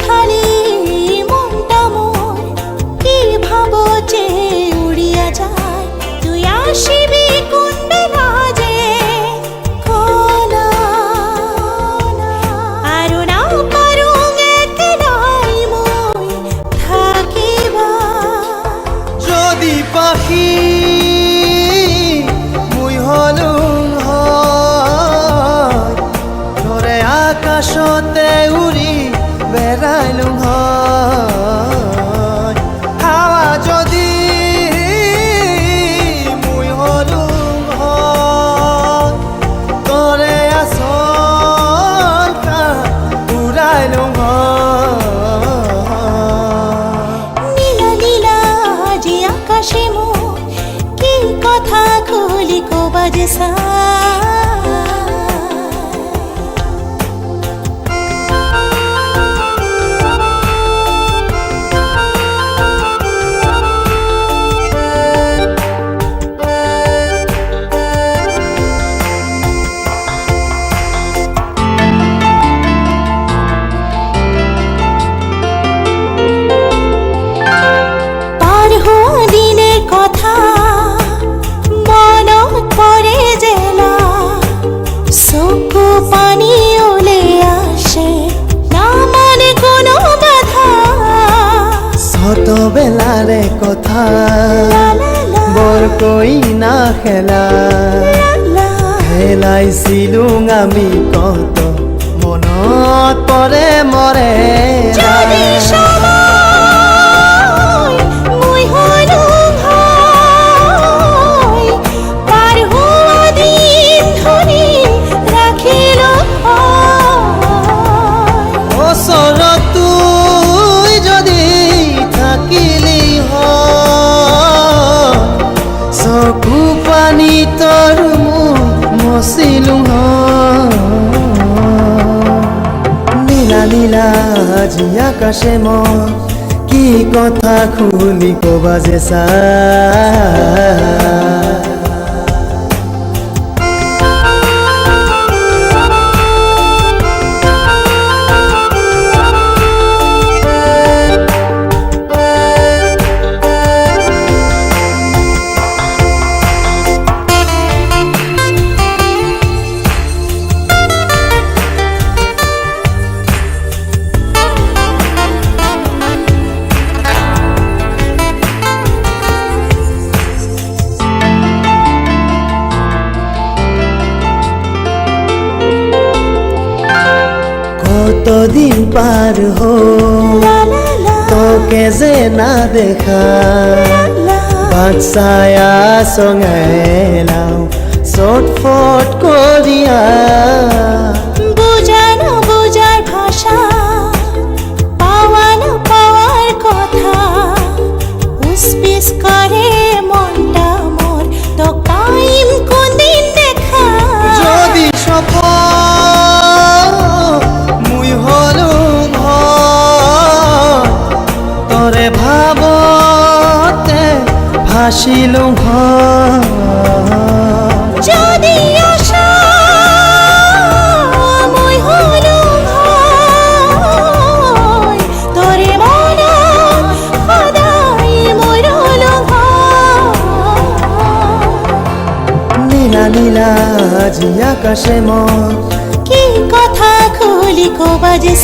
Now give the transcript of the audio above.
খালি মনটা মোর কি ভাবো যে উড়িয়া যায় তুই আসিবি কোন বেলা যে কোনা আরো না পারুং একলাই মই থাকিবা যদি পাখি মুই হলুম হয় ধরে আকাশতে উড়ি বেড়াইলুম হয় হাওয়া যদি মুই হলুম হয় ধরে আসনটা উড়াইলুম হয় নীলা নীলা যে আকাশে মোর কি কথা খুলি কবা যে পার হওয়া দিনের কথা মনত পড়ে জেলা চকু পানী ওলে আসে না মানে কোনো বাধা ছোটবেলারে কথা লা লা লা বৰ কই না খেলা লা খেলাইছিলুং আমি কত মনত পৰে মৰে যদি সময় মুই হলুম হয় পার হওয়া দিন ধৰি ৰাখিলো হয় ওচৰত তুই যদি থাকিলি হয় চকু পানী তোৰ মচিলুং নীলা নীলা আজি আকাশে মই কি কথা খুলি কবা যে চা কতদিন পার হল লা লা লা তোকে যে না দেখা লা বাচ্চায়া সঙ্গেলাও চটফট করিয়া বুঝানো বুঝার ভাষা পাওয়ানো পাওয়ার কথা উসপিস করে মনটা মোর তো টাইম কোন দিন দেখা যদি সফল মুই হলুম হয় তরে ভাবতে ভাসিলুম হয় যদি আশা মই হলুম হয় তোরে মনে সদাই মই রলুম নীলা নীলা আজি আকাশে মই কি কথা খুলি কবা যে